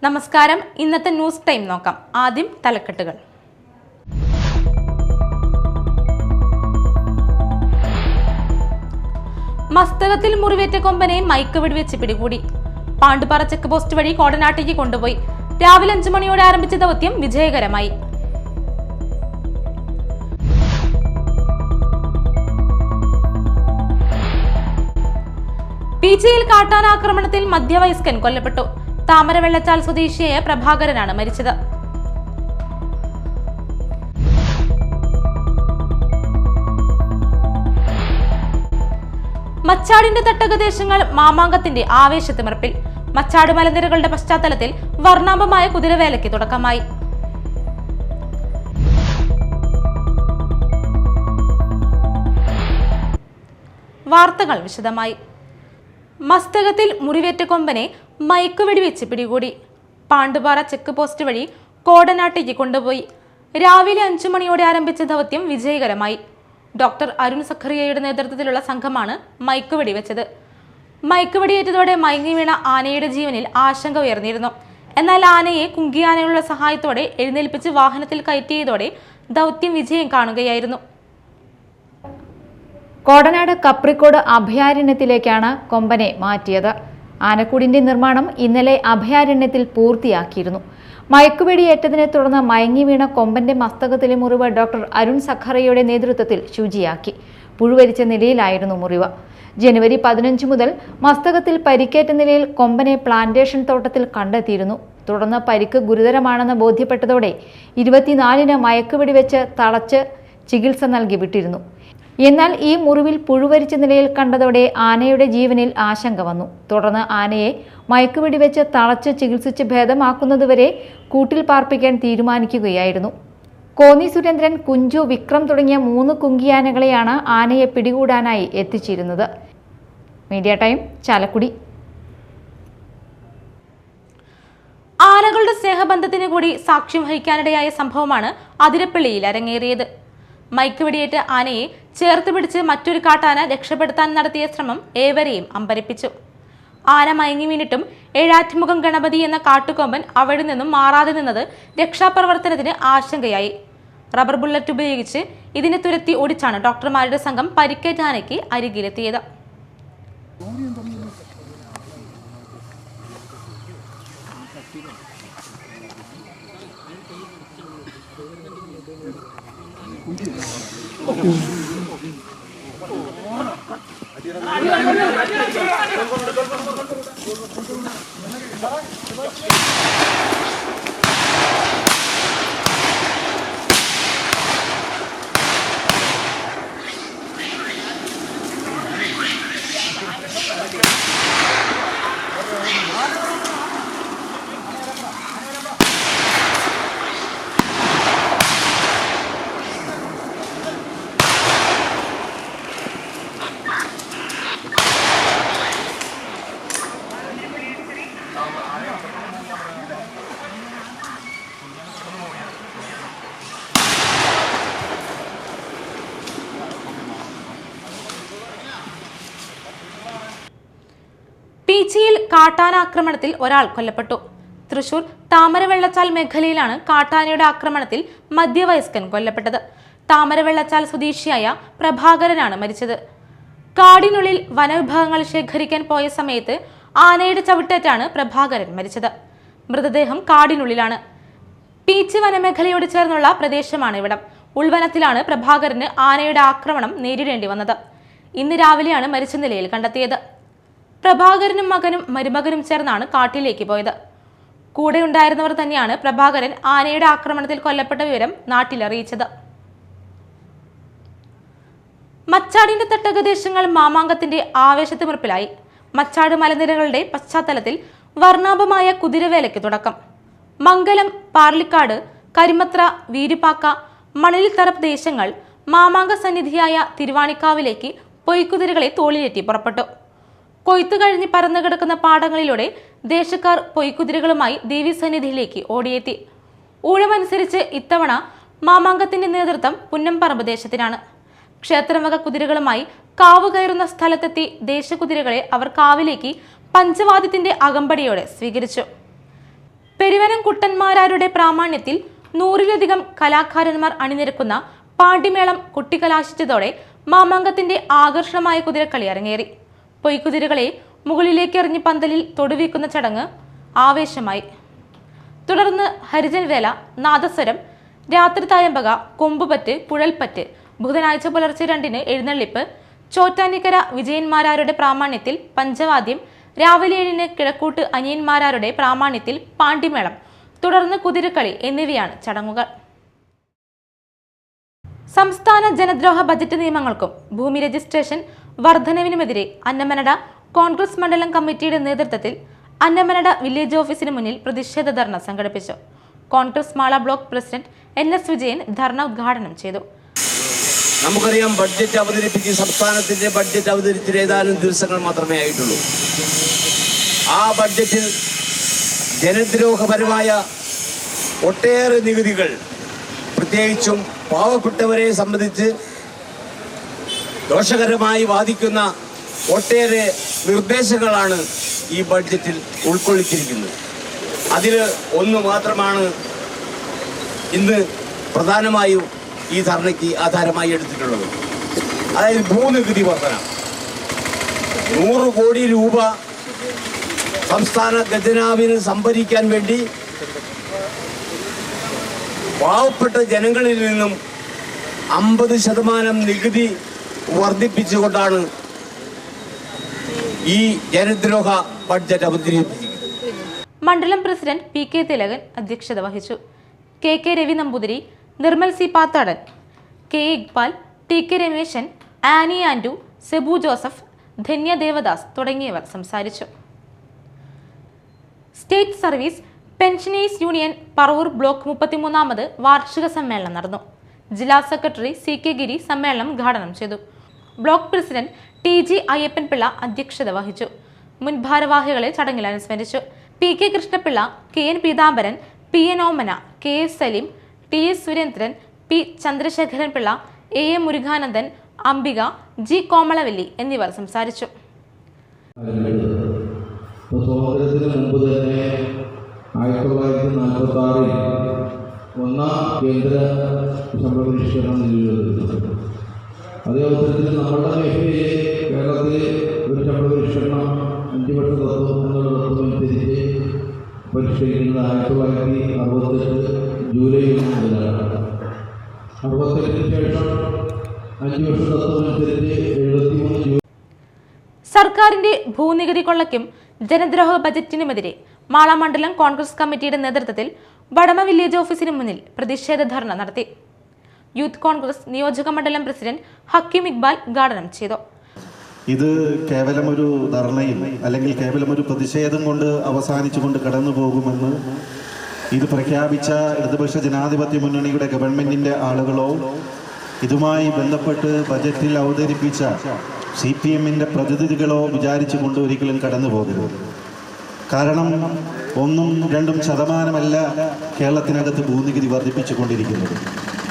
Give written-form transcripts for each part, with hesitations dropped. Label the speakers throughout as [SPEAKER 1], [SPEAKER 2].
[SPEAKER 1] നമസ്കാരം. ഇന്നത്തെ news time നോക്കാം. ആദ്യം തലക്കെട്ടുകൾ. മസ്തകത്തിൽ മുറിവേറ്റ കൊമ്പനെ മയക്ക് വെടിവെച്ച് പിടികൂടി. പാണ്ടുപാറ ചെക്ക് പോസ്റ്റ് വഴി കോടനാട്ടേക്ക് കൊണ്ടുപോയി. രാവിലെ 5 മണിയോടെ ആരംഭിച്ച ദൗത്യം വിജയകരമായി. പീച്ചിയിൽ കാട്ടാനാക്രമണത്തിൽ മധ്യവയസ്കൻ കൊല്ലപ്പെട്ടു. താമരവെള്ളച്ചാൽ സ്വദേശിയായ പ്രഭാകരനാണ് മരിച്ചത്. മച്ചാടിന്റെ തട്ടകദേശങ്ങൾ മാമാങ്കത്തിന്റെ ആവേശത്തിമിർപ്പിൽ. മച്ചാട് മലനിരകളുടെ പശ്ചാത്തലത്തിൽ വർണ്ണാഭമായ കുതിരവേലയ്ക്ക് തുടക്കമായി. വാർത്തകൾ വിശദമായി. മസ്തകത്തിൽ മുറിവേറ്റ കൊമ്പനെ മയക്കുവെടിവെച്ച് പിടികൂടി. പാണ്ടുപാറ ചെക്ക് പോസ്റ്റ് വഴി കോടനാട്ടേക്ക് കൊണ്ടുപോയി. രാവിലെ 5 മണിയോടെ ആരംഭിച്ച ദൗത്യം വിജയകരമായി. ഡോക്ടർ അരുൺ സഖറിയയുടെ നേതൃത്വത്തിലുള്ള സംഘമാണ് മയക്കുവെടിവെച്ചത്. മയക്കുവെടിയേറ്റതോടെ മയങ്ങി വീണ ആനയുടെ ജീവനിൽ ആശങ്ക ഉയർന്നിരുന്നു. എന്നാൽ ആനയെ കുങ്കിയാനകളുടെ സഹായത്തോടെ എഴുന്നേൽപ്പിച്ച് വാഹനത്തിൽ കയറ്റിയതോടെ ദൗത്യം വിജയം കാണുകയായിരുന്നു.
[SPEAKER 2] കോടനാട് കപ്രിക്കോട് അഭയാരണ്യത്തിലേക്കാണ് കൊമ്പനെ മാറ്റിയത്. ആനക്കൂടിന്റെ നിർമ്മാണം ഇന്നലെ അഭയാരണ്യത്തിൽ പൂർത്തിയാക്കിയിരുന്നു. മയക്കുവെടിയേറ്റതിനെ തുടർന്ന് മയങ്ങി വീണ കൊമ്പന്റെ മസ്തകത്തിലെ മുറിവ് ഡോക്ടർ അരുൺ സഖറിയയുടെ നേതൃത്വത്തിൽ ശുചിയാക്കി. പുഴുവരിച്ച നിലയിലായിരുന്നു മുറിവ്. ജനുവരി 15 മുതൽ മസ്തകത്തിൽ പരിക്കേറ്റ നിലയിൽ കൊമ്പനെ പ്ലാന്റേഷൻ തോട്ടത്തിൽ കണ്ടെത്തിയിരുന്നു. തുടർന്ന് പരിക്ക് ഗുരുതരമാണെന്ന് ബോധ്യപ്പെട്ടതോടെ 24-ന് മയക്കുവെടിവെച്ച് തളച്ച് ചികിത്സ നൽകി വിട്ടിരുന്നു. എന്നാൽ ഈ മുറിവിൽ പുഴുവരിച്ച നിലയിൽ കണ്ടതോടെ ആനയുടെ ജീവനിൽ ആശങ്ക വന്നു. തുടർന്ന് ആനയെ മയക്കുവെടിവെച്ച് തളച്ച് ചികിത്സിച്ച് ഭേദമാക്കുന്നതുവരെ കൂട്ടിൽ പാർപ്പിക്കാൻ തീരുമാനിക്കുകയായിരുന്നു. കോന്നി സുരേന്ദ്രൻ, കുഞ്ചു, വിക്രം തുടങ്ങിയ 3 കുങ്കിയാനകളെയാണ് ആനയെ പിടികൂടാനായി എത്തിച്ചിരുന്നത്. Media time, Chalakudy.
[SPEAKER 1] ആനകളുടെ സ്നേഹബന്ധത്തിന് കൂടി സാക്ഷ്യം വഹിക്കാനിടയായ സംഭവമാണ് അതിരപ്പള്ളിയിൽ അരങ്ങേറിയത്. മയക്കുവെടിയേറ്റ ആനയെ ചേർത്ത് പിടിച്ച് മറ്റൊരു കാട്ടാന രക്ഷപ്പെടുത്താൻ നടത്തിയ ശ്രമം ഏവരെയും അമ്പരപ്പിച്ചു. ആന മയങ്ങി വീണിട്ടും ഏഴാറ്റുമുഖം ഗണപതി എന്ന കാട്ടുകൊമ്പൻ അവിടെ നിന്നും മാറാതെ നിന്നത് രക്ഷാപ്രവർത്തനത്തിന് ആശങ്കയായി. റബ്ബർ ബുള്ളറ്റ് ഉപയോഗിച്ച് ഇതിനെ തുരത്തി ഓടിച്ചാണ് ഡോക്ടർമാരുടെ സംഘം പരിക്കേറ്റ ആനയ്ക്ക് അരികിലെത്തിയത്. പീച്ചിയിൽ കാട്ടാനാക്രമണത്തിൽ ഒരാൾ കൊല്ലപ്പെട്ടു. തൃശൂർ താമരവെള്ളച്ചാൽ മേഖലയിലാണ് കാട്ടാനയുടെ ആക്രമണത്തിൽ മധ്യവയസ്കൻ കൊല്ലപ്പെട്ടത്. താമരവെള്ളച്ചാൽ സ്വദേശിയായ പ്രഭാകരനാണ് മരിച്ചത്. കാടിനുള്ളിൽ വനവിഭവങ്ങൾ ശേഖരിക്കാൻ പോയ സമയത്ത് ആനയുടെ ചവിട്ടേറ്റാണ് പ്രഭാകരൻ മരിച്ചത്. മൃതദേഹം കാടിനുള്ളിലാണ്. പീച്ചി വനമേഖലയോട് ചേർന്നുള്ള പ്രദേശമാണ് ഇവിടം. ഉൾവനത്തിലാണ് പ്രഭാകരന് ആനയുടെ ആക്രമണം നേരിടേണ്ടി വന്നത്. ഇന്ന് രാവിലെയാണ് മരിച്ച നിലയിൽ കണ്ടെത്തിയത്. പ്രഭാകരനും മകനും മരുമകനും ചേർന്നാണ് കാട്ടിലേക്ക് പോയത്. കൂടെ ഉണ്ടായിരുന്നവർ തന്നെയാണ് പ്രഭാകരൻ ആനയുടെ ആക്രമണത്തിൽ കൊല്ലപ്പെട്ട വിവരം നാട്ടിലറിയിച്ചത്. മച്ചാടിന്റെ തട്ടകദേശങ്ങൾ മാമാങ്കത്തിന്റെ ആവേശത്തിമിർപ്പിലായി. മച്ചാട് മലനിരകളുടെ പശ്ചാത്തലത്തിൽ വർണ്ണാഭമായ കുതിരവേലയ്ക്ക് തുടക്കം. മംഗലം, പാർലിക്കാട്, കരിമത്ര, വീരിപ്പാക്ക, മണലിത്തറ പ്രദേശങ്ങൾ മാമാങ്ക സന്നിധിയായ തിരുവാണിക്കാവിലേക്ക് പൊയ്ക്കുതിരകളെ തോളിലേറ്റി പുറപ്പെട്ടു. കൊയ്ത്തു കഴിഞ്ഞ് പരന്നു കിടക്കുന്ന പാടങ്ങളിലൂടെ ദേശക്കാർ പൊയ്ക്കുതിരകളുമായി ദേവീസന്നിധിയിലേക്ക് ഓടിയെത്തി. ഊഴമനുസരിച്ച് ഇത്തവണ മാമാങ്കത്തിന്റെ നേതൃത്വം പുന്നംപറമ്പ് ദേശത്തിനാണ്. ക്ഷേത്രവക കുതിരകളുമായി കാവ് കയറുന്ന സ്ഥലത്തെത്തി ദേശകുതിരകളെ അവർ കാവിലേക്ക് പഞ്ചവാദ്യത്തിന്റെ അകമ്പടിയോടെ സ്വീകരിച്ചു. പെരുവനം കുട്ടന്മാരാരുടെ പ്രാമാണ്യത്തിൽ 100-ലധികം കലാകാരന്മാർ അണിനിരക്കുന്ന പാണ്ടിമേളം കൊട്ടിക്കലാശിച്ചതോടെ മാമാങ്കത്തിന്റെ ആകർഷണമായ കുതിരക്കളി അരങ്ങേറി. പൊയ്ക്കുതിരകളെ മുകളിലേക്ക് എറിഞ്ഞ് പന്തലിൽ തൊടുവീക്കുന്ന ചടങ്ങ് ആവേശമായി. തുടർന്ന് ഹരിജൻ വേല, നാദസ്വരം, രാത്രി തായമ്പക, കൊമ്പുപറ്റ്, കുഴൽപ്പറ്റ്, ബുധനാഴ്ച പുലർച്ചെ 2-ന് എഴുന്നള്ളിപ്പ്, ചോറ്റാനിക്കര വിജയന്മാരാരുടെ പ്രാമാണ്യത്തിൽ പഞ്ചവാദ്യം, രാവിലെ 7-ന് കിഴക്കൂട്ട് അനിയന്മാരാരുടെ പ്രാമാണ്യത്തിൽ പാണ്ടിമേളം, തുടർന്ന് കുതിരക്കളി എന്നിവയാണ് ചടങ്ങുകൾ. സംസ്ഥാന ജനദ്രോഹ ബജറ്റ് നിയമങ്ങൾക്കും ഭൂമി രജിസ്ട്രേഷൻ വർധനവിനുമെതിരെ അന്നമനട കോൺഗ്രസ് മണ്ഡലം കമ്മിറ്റിയുടെ നേതൃത്വത്തിൽ അന്നമനട വില്ലേജ് ഓഫീസിന് മുന്നിൽ പ്രതിഷേധ ധർണ സംഘടിപ്പിച്ചു. Congress Mala block president NS Vijayan ധർണ ഉദ്ഘാടനം ചെയ്തു.
[SPEAKER 3] നമുക്കറിയാം, ബഡ്ജറ്റ് അവതരിപ്പിച്ച് സംസ്ഥാനത്തിന്റെ ബഡ്ജറ്റ് അവതരിച്ചിട്ട് ഏതാനും ദിവസങ്ങൾ മാത്രമേ ആയിട്ടുള്ളൂ. ആ ബഡ്ജറ്റിൽ ജനദ്രോഹപരമായ ഒട്ടേറെ നികുതികൾ, പ്രത്യേകിച്ചും പാവപ്പെട്ടവരെ സംബന്ധിച്ച് ദോഷകരമായി ബാധിക്കുന്ന ഒട്ടേറെ നിർദ്ദേശങ്ങളാണ് ഈ ബഡ്ജറ്റിൽ ഉൾക്കൊള്ളിച്ചിരിക്കുന്നത്. അതിൽ ഒന്ന് മാത്രമാണ് ഇന്ന് പ്രധാനമായും ഈ ധർണയ്ക്ക് ആധാരമായി എടുത്തിട്ടുള്ളത്. അതായത് ഭൂനികുതി വർധന. 100 കോടി രൂപ സംസ്ഥാന ഖജനാവിന് സംഭരിക്കാൻ വേണ്ടി പാവപ്പെട്ട ജനങ്ങളിൽ നിന്നും 50% നികുതി വർദ്ധിപ്പിച്ചുകൊണ്ടാണ് ഈ ജനദ്രോഹ ബഡ്ജറ്റ് അവതരിപ്പിച്ചിരിക്കുന്നത്.
[SPEAKER 1] മണ്ഡലം പ്രസിഡന്റ് PK തിലകൻ അധ്യക്ഷത വഹിച്ചു. KK Ravi Namboothiri, Nirmal C Pathadan, K Iqbal, TK Rameshan, Annie Andu, Sebu Joseph, Dhanya Devadas തുടങ്ങിയവർ സംസാരിച്ചു. State service pensioners union Paravur block 33ാമത് വാർഷിക സമ്മേളനം നടന്നു. ജില്ലാ സെക്രട്ടറി CK ഗിരി സമ്മേളനം ഉദ്ഘാടനം ചെയ്തു. Block president TG Ayyappan Pillai അധ്യക്ഷത വഹിച്ചു. മുൻ ഭാരവാഹികളെ ചടങ്ങിൽ അനുസ്മരിച്ചു. PK Krishnapillai, KN Peethambaran, PN Omana, KS Saleem, TS Surendran, P Chandrasekharan Pillai, AM Murukanandan, Ambika, G Komalavalli എന്നിവർ സംസാരിച്ചു.
[SPEAKER 4] സ്വാതന്ത്ര്യത്തിന് മുമ്പ് തന്നെ 1946-ൽ ഒന്നാം കേന്ദ്ര ശമ്പള പരിഷ്കരണം നിലവിൽ വന്നു. അതേ അവസരത്തിൽ നമ്മളുടെ മേഖലയിലെ കേരളത്തിലെ ഒരു ശമ്പള പരിഷ്കരണം 5 വർഷ തത്വം എന്നുള്ള തത്വമനുസരിച്ച് പരിഷ്കരിക്കുന്നത് 1968 ജൂലൈ 1 മുതലാണ്. 68-ന് ശേഷം 5 വർഷ തത്വമനുസരിച്ച് 73 ജൂലൈ.
[SPEAKER 1] സർക്കാരിന്റെ ഭൂനികുതി കൊള്ളയ്ക്കും ജനദ്രോഹ ബജറ്റിനുമെതിരെ മാള മണ്ഡലം കോൺഗ്രസ് കമ്മിറ്റിയുടെ നേതൃത്വത്തിൽ വടമ വില്ലേജ് ഓഫീസിന് മുന്നിൽ പ്രതിഷേധ ധർണ നടത്തി. യൂത്ത് കോൺഗ്രസ് നിയോജക മണ്ഡലം പ്രസിഡന്റ് ഹക്കീം ഇക്ബാൽ ഉദ്ഘാടനം ചെയ്തു.
[SPEAKER 5] ഇത് കേവലം ഒരു ധർണയും അല്ലെങ്കിൽ കേവലം ഒരു പ്രതിഷേധം കൊണ്ട് അവസാനിച്ചുകൊണ്ട് കടന്നു പോകുമെന്ന് ഇത് പ്രഖ്യാപിച്ച ഇടതുപക്ഷ ജനാധിപത്യ മുന്നണിയുടെ ഗവൺമെന്റിന്റെ ആളുകളോ ഇതുമായി ബന്ധപ്പെട്ട് ബജറ്റിൽ അവതരിപ്പിച്ച CPM-ന്റെ പ്രതിനിധികളോ വിചാരിച്ചുകൊണ്ട് ഒരിക്കലും കടന്നു പോകരുത്. കാരണം 1-2% കേരളത്തിനകത്ത് ഭൂനികുതി വർദ്ധിപ്പിച്ചുകൊണ്ടിരിക്കുന്നത്.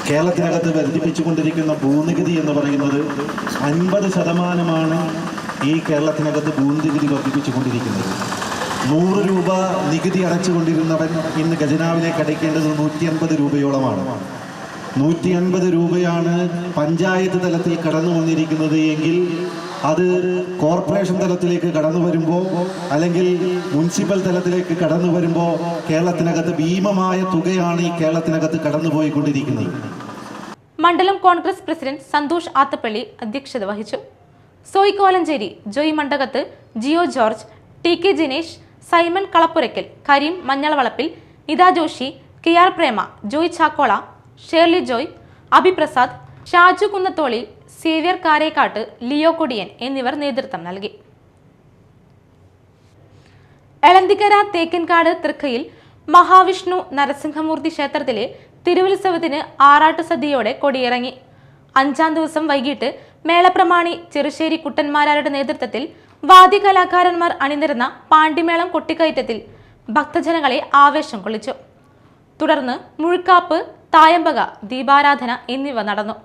[SPEAKER 5] കേരളത്തിനകത്ത് വർദ്ധിപ്പിച്ചുകൊണ്ടിരിക്കുന്ന ഭൂനികുതി എന്ന് പറയുന്നത് 50% ഈ കേരളത്തിനകത്ത് ഭൂനികുതി വർദ്ധിപ്പിച്ചുകൊണ്ടിരിക്കുന്നത്. 100 രൂപ നികുതി അടച്ചുകൊണ്ടിരുന്നവൻ ഇന്ന് ഖജനാവിലേക്ക് അടയ്ക്കേണ്ടത് 150 രൂപയോളമാണ്. 150 രൂപയാണ് പഞ്ചായത്ത് തലത്തിൽ കടന്നു വന്നിരിക്കുന്നത് എങ്കിൽ അത് കോർപ്പറേഷൻ തലത്തിലേക്ക് കടന്നു വരുമ്പോൾ അല്ലെങ്കിൽ മുനിസിപ്പൽ തലത്തിലേക്ക് കടന്നു വരുമ്പോൾ കേരളത്തിനകത്ത് ഭീമമായ തുകയാണ് ഈ കേരളത്തിനകത്ത് കടന്നുപോയിക്കൊണ്ടിരിക്കുന്നത്.
[SPEAKER 1] മണ്ഡലം കോൺഗ്രസ് പ്രസിഡന്റ് സന്തോഷ് ആത്തപ്പള്ളി അധ്യക്ഷത വഹിച്ചു. Soy Kolenchery, Joy Mandakath, Jio George, TK Jinesh, Simon Kalappurakkal, Kareem Manjalavalappil, Nitha Joshi, KR Prema, Joy Chakkola, Shirley Joy, Abhiprasad, Shaju Kunnatholi, Xavier Karekkatt, Leo Kodiyan എന്നിവർ നേതൃത്വം നൽകി. എളന്തിക്കര തേക്കൻകാട് തൃക്കയിൽ മഹാവിഷ്ണു നരസിംഹമൂർത്തി ക്ഷേത്രത്തിലെ തിരുവുത്സവത്തിന് ആറാട്ട് സദ്യയോടെ കൊടിയിറങ്ങി. 5-ാം ദിവസം വൈകിട്ട് മേളപ്രമാണി ചെറുശ്ശേരി കുട്ടന്മാരാരുടെ നേതൃത്വത്തിൽ വാദ്യകലാകാരന്മാർ അണിനിരന്ന പാണ്ടിമേളം കൊട്ടിക്കയറ്റത്തിൽ ഭക്തജനങ്ങളെ ആവേശം കൊള്ളിച്ചു. തുടർന്ന് മുഴുക്കാപ്പ്, തായമ്പക, ദീപാരാധന എന്നിവ നടന്നു.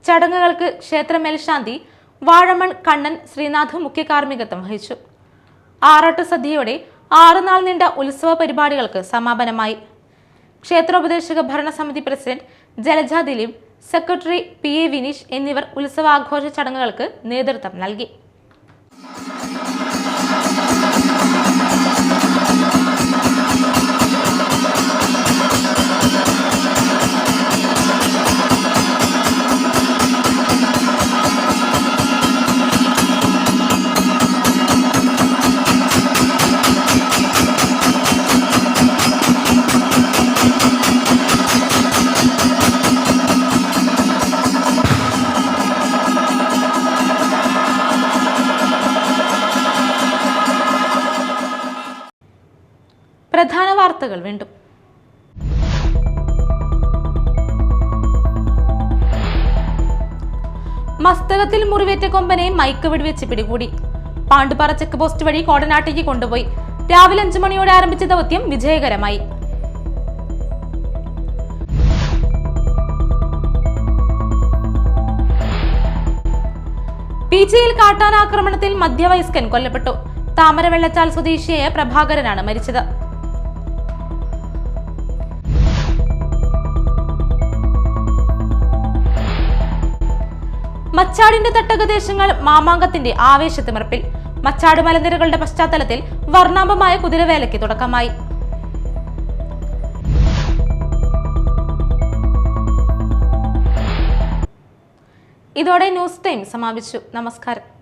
[SPEAKER 1] ചടങ്ങുകൾക്ക് ക്ഷേത്ര മേൽശാന്തി വാഴമൺ കണ്ണൻ ശ്രീനാഥ് മുഖ്യ കാർമ്മികത്വം വഹിച്ചു. ആറാട്ട് സദ്യയോടെ 6 നാൾ നീണ്ട ഉത്സവ പരിപാടികൾക്ക് സമാപനമായി. ക്ഷേത്രോപദേശക ഭരണസമിതി president Jalaja Dileep, secretary PA Vineesh എന്നിവർ ഉത്സവാഘോഷ ചടങ്ങുകൾക്ക് നേതൃത്വം നൽകി. പ്രധാന വാർത്തകൾ വീണ്ടും. മസ്തകത്തിൽ മുറിവേറ്റ കൊമ്പനെ മയക്ക് വെടിവെച്ച് പിടികൂടി. പാണ്ടുപാറ ചെക്ക് പോസ്റ്റ് വഴി കോടനാട്ടേക്ക് കൊണ്ടുപോയി. രാവിലെ 5 മണിയോടെ ആരംഭിച്ച ദൗത്യം വിജയകരമായി. പീച്ചിയിൽ കാട്ടാനാക്രമണത്തിൽ മധ്യവയസ്കൻ കൊല്ലപ്പെട്ടു. താമരവെള്ളച്ചാൽ സ്വദേശിയായ പ്രഭാകരനാണ് മരിച്ചത്. മച്ചാടിന്റെ തട്ടകദേശങ്ങൾ മാമാങ്കത്തിന്റെ ആവേശത്തിമിർപ്പിൽ. മച്ചാട് മലനിരകളുടെ പശ്ചാത്തലത്തിൽ വർണ്ണാഭമായ കുതിരവേലയ്ക്ക് തുടക്കമായി. ഇതോടെ ന്യൂസ് ടൈം സമാപിച്ചു. നമസ്കാരം.